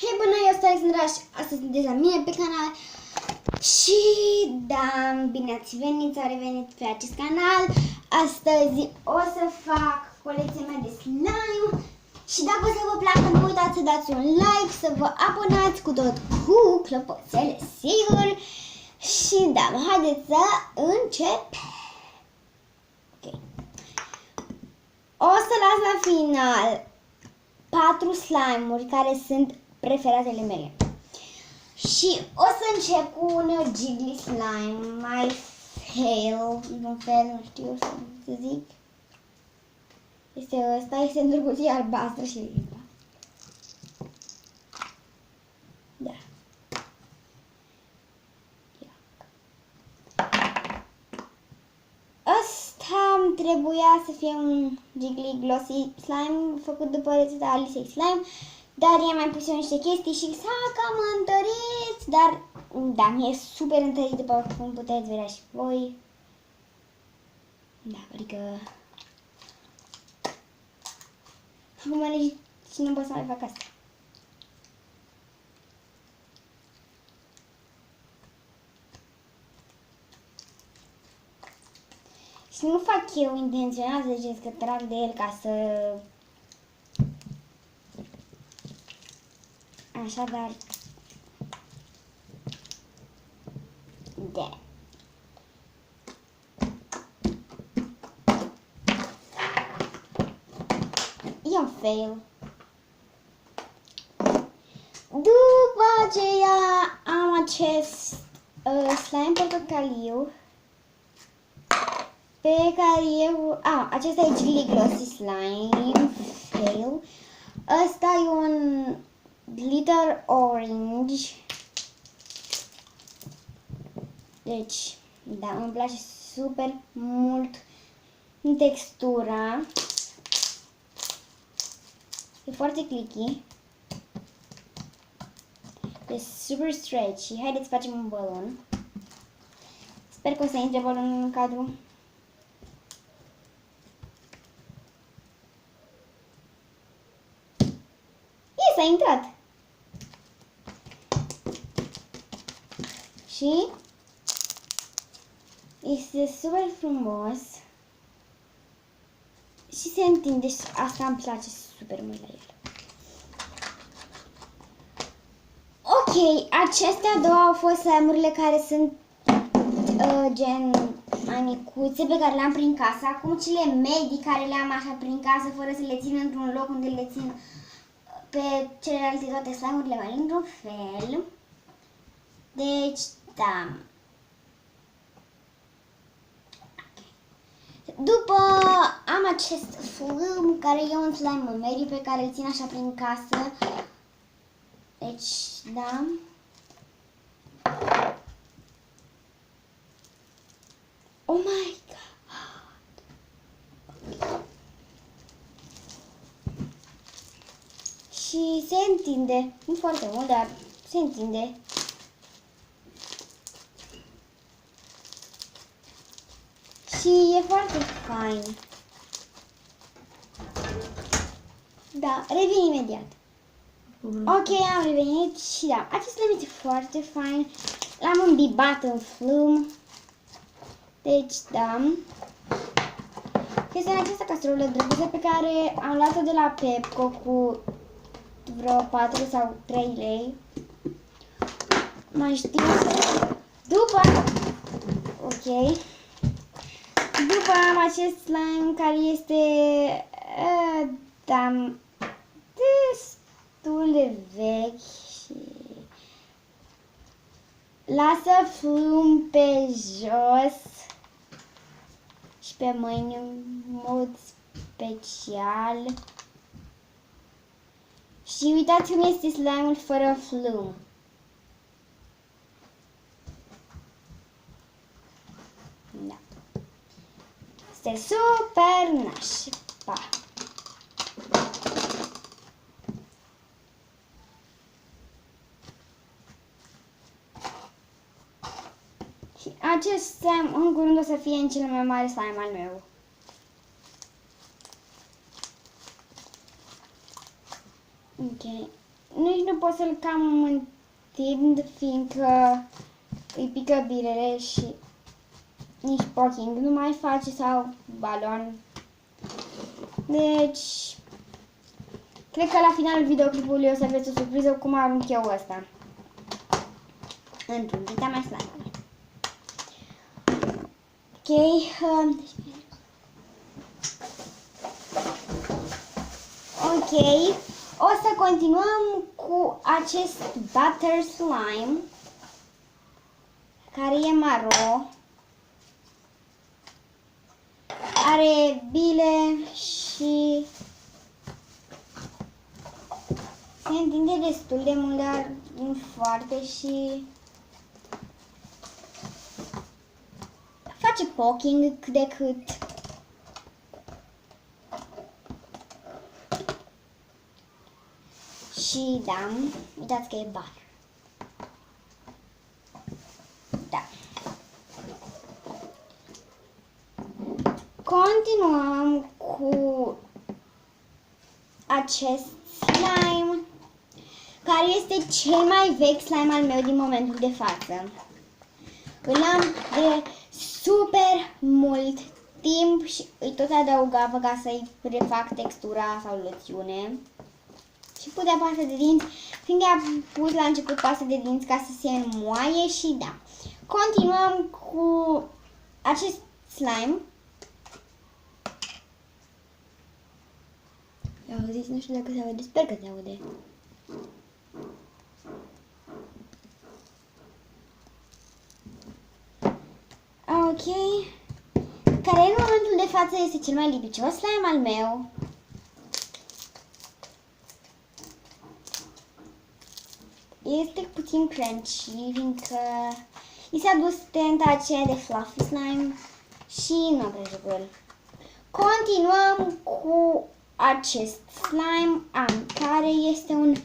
Hei, bună, eu sunt Alexandra și astăzi sunteți la mine pe canal și da, bine ați venit, sau revenit pe acest canal. Astăzi o să fac colecția mea de slime și dacă o să vă placă, nu uitați să dați un like, să vă abonați cu tot cu clopoțele, sigur. Și da, haideți să începem. Okay. O să las la final 4 slime-uri care sunt preferatele mele. Și o să încep cu un Jiggly Slime, mai fail, într-un fel, nu știu să zic. Este ăsta, este într-o cutie albastră și limba. Da. Ăsta trebuia să fie un Jiggly Glossy Slime făcut după rețeta Alisei Slime. Dar i-am mai pus eu niște chestii și s-a cam întărit, dar da, mi-e super întărit după cum puteți vedea și voi. Da, adică acum nici nu pot să mai fac asta. Și nu fac eu intenționat să ziceți că trag de el ca să... Așa, dar... Da. E un fail. După aceea am acest slime portocaliu pe care eu... acesta e Jiggly Glossy Slime. Fail. Ăsta e un Glitter Orange. Deci, da, îmi place super mult textura. E foarte clicky. E super stretchy. Haideți să facem un balon. Sper că o să intre balonul în cadru. S-a intrat. Și este super frumos și se întinde și asta îmi place super mult la el. Ok, acestea două au fost slime-urile care sunt gen mai micuțe pe care le-am prin casă. Acum cele medii care le-am așa prin casă fără să le țin într-un loc unde le țin pe celelalte toate slime-urile mai într-un fel. Deci, da. După am acest flum care e un slime mediu pe care îl țin așa prin casă. Deci, da. Oh my god! Și se întinde, nu foarte mult, dar se întinde. Și e foarte fain. Da, revin imediat. Ok, am revenit și da, acest slime este foarte fain. L-am îmbibat în flum. Deci, da. Este în această castrolă drăguță pe care am luat-o de la Pepco cu vreo 4 sau 3 lei. Mai știu. După... Ok. După am acest slime care este da, destul de vechi și lasă flum pe jos și pe mâini în mod special. Și uitați cum este slime-ul fără flum. Da. Este super nașpa. Și acest slime în curând o să fie în cel mai mare slime al meu. Ok. nici nu pot să-l cam întind, fiindcă îi pică birele și nici poking nu mai face sau balon. Deci, cred că la finalul videoclipului o să aveți o surpriză cum arunc eu ăsta într-un dita mai slab. Ok, ok, o să continuăm cu acest butter slime care e maro, are bile și se întinde destul de mult, dar nu foarte, și face poking cât de cât. Și da, uitați că e butter. Da. Continuăm cu acest slime, care este cel mai vechi slime al meu din momentul de față. Îl am de super mult timp și îi tot adăugam ca să-i refac textura sau loțiune. Și putea pastă de dinți, fiindcă am pus la început pastă de dinți ca să se înmoaie și da. Continuăm cu acest slime. Auziți? Nu știu dacă se aude, sper că se aude. Ok. Care în momentul de față este cel mai lipicios slime al meu. Este puțin crunchy, fiindcă i s-a dus tenta aceea de fluffy slime și nu am crezut cu el. Continuăm cu acest slime care este un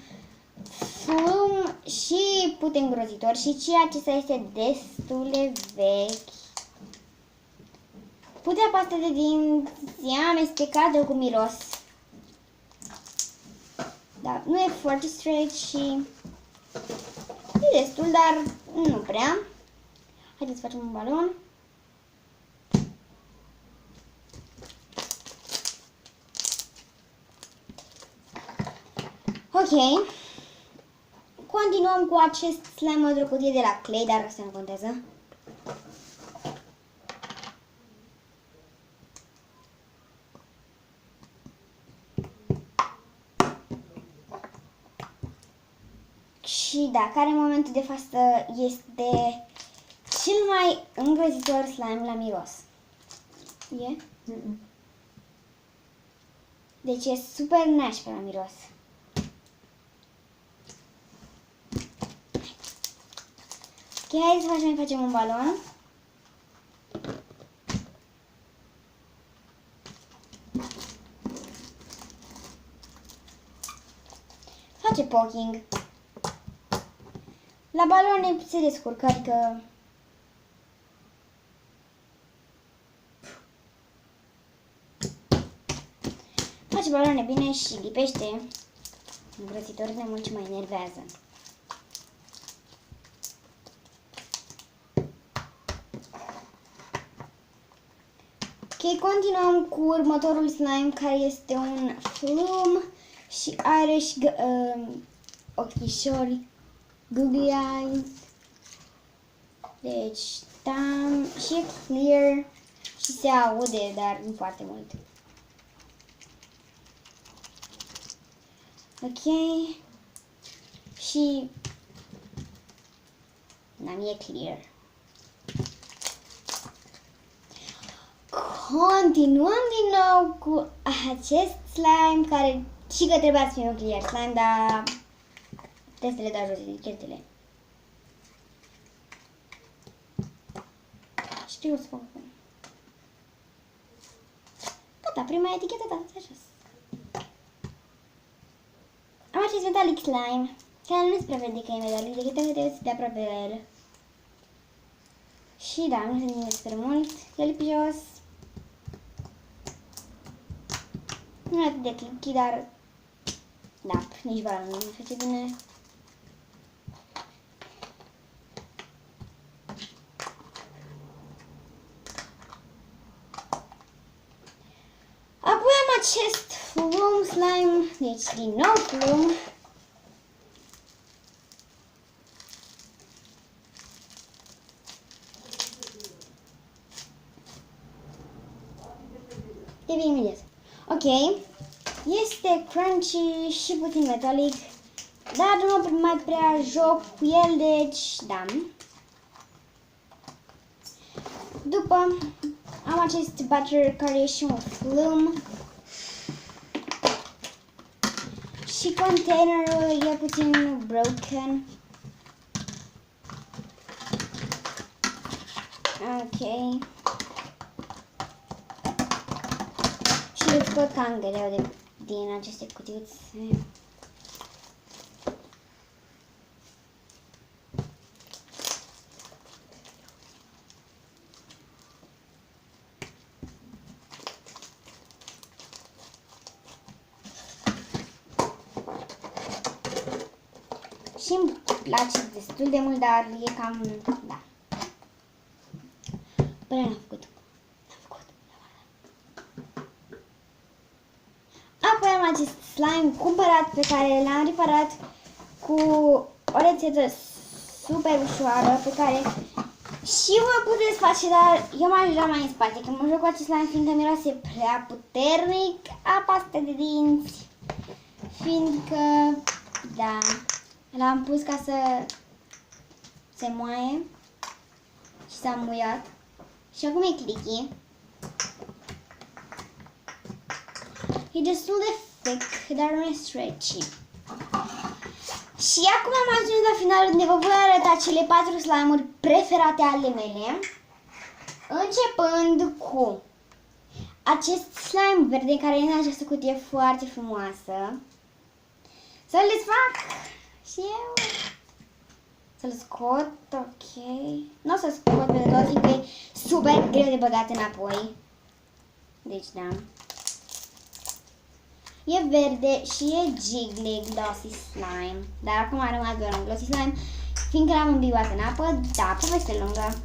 flum și puțin îngrozitor și acesta este destul de vechi. Putea pasta de dinți amestecată cu miros. Da, nu e foarte straight și e destul, dar nu prea. Haideți să facem un balon. Ok. Continuăm cu acest slime într-o cutie de la Clay, dar asta nu contează. Și da, care în momentul de față este cel mai îngrozitor slime la miros. E? Deci e super nașpa la miros. Ok, hai să facem un balon. Face poking. La baloane se descurcă, adică face baloane bine și lipește îngrozitor de mult și mă enervează. Ok, continuăm cu următorul slime, care este un flum și are și ochișori, googly eyes. Deci, tam și e clear și se aude, dar nu foarte mult. Ok. Și n-am e clear. Continuăm din nou cu acest slime, care și că trebuia să fie un clear slime, dar testele dau jos etichetele. Știu să fac. Gata, prima etichetă dați așa. Am acest metalic slime, care nu se prevede că e metalic, decât dacă te uiți de aproape la el. Și da, nu se întinde super mult, e lipijos. Nu e atât de clicky, dar Da, nici balonul nu face bine. Apoi am acest Flume Slime, deci din nou Flume. Devine imediat. Ok, este crunchy și puțin metalic, dar nu mai prea joc cu el, deci da. După am acest butter care e și un Flume. Și containerul e puțin broken. Ok. Și îl scot cam greu din aceste cutiuțe. Și îmi place destul de mult, dar e cam, da. Până l-am făcut. Apoi am acest slime cumpărat pe care l-am reparat cu o rețetă super ușoară pe care și vă puteți face, dar eu m-aș da mai în spate, că mă joc cu acest slime fiindcă miroase prea puternic a pastă de dinți, fiindcă, da, l-am pus ca să se moaie și s-a muiat și acum e clicky. E destul de thick, dar nu e stretchy. Și acum am ajuns la final unde vă voi arăta cele 4 slime-uri preferate ale mele. Începând cu acest slime verde care e în această cutie foarte frumoasă. Să le fac și eu. Să-l scot, ok. Nu o să scot pe tot, fiindcă e super greu de băgat înapoi. Deci da. E verde și e Jiggly Glossy Slime. Dar acum a rămas doar un Glossy Slime, fiindcă l-am îmbibat în apă. Da, poveste lungă.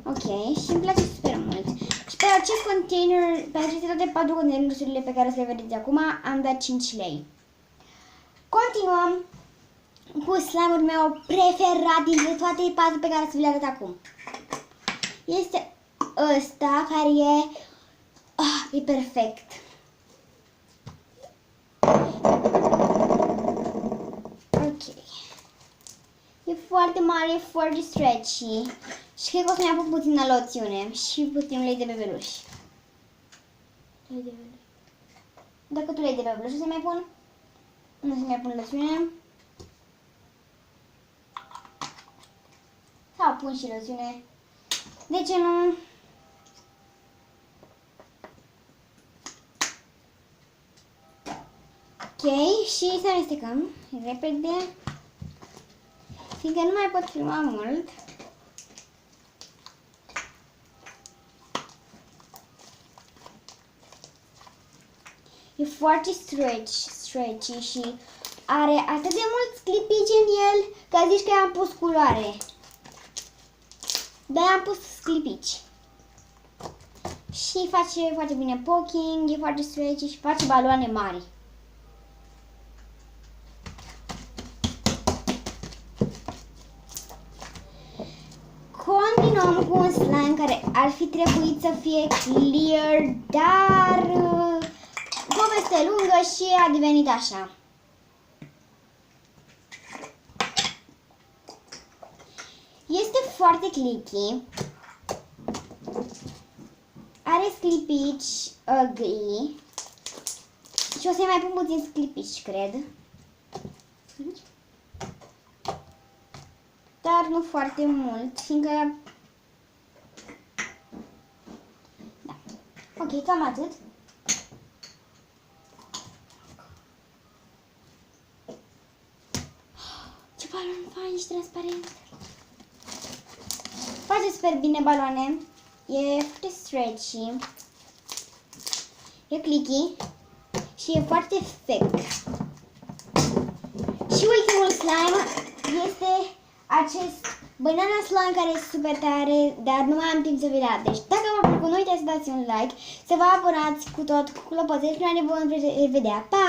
Ok, și îmi place super mult. Și pe acest container, pe aceste toate 4 containerurile pe care o să le vedeți acum, am dat 5 lei. Continuăm cu slime-ul meu preferat dintre toate 4 pe care o să vi le arăt acum. Este ăsta care e perfect. Ok. E foarte mare, e foarte stretchy. Și cred că o să-mi apun puțină loțiune și puțin ulei de bebeluș. Dacă tu ulei de bebeluș o să mai pun? Nu să-mi apun loțiune. Sau pun și loțiune. De ce nu? Ok, și să amestecăm repede, fiindcă nu mai pot filma mult. E foarte stretchy și are atât de mulți clipici în el, că zici că i-am pus culoare. Dar i-am pus clipici. Și face foarte bine poking, e foarte stretchy și face baloane mari. Continuăm cu un slime care ar fi trebuit să fie clear, dar poveste lungă și a devenit așa. Este foarte clicky, are sclipici gri și o să-i mai pun puțin sclipici, cred. Dar nu foarte mult, fiindcă... Da. Ok, cam atât. Ce balon fain și transparent! Face super bine baloane. E foarte stretchy. E clicky. și e foarte thick. Și ultimul slime este acest banana slime care e super tare, dar nu mai am timp să vi-l arăt. Deci dacă v-a plăcut, nu uitați să dați un like, să vă abonați cu tot cu clopoțel și noi ne vom vedea. Pa!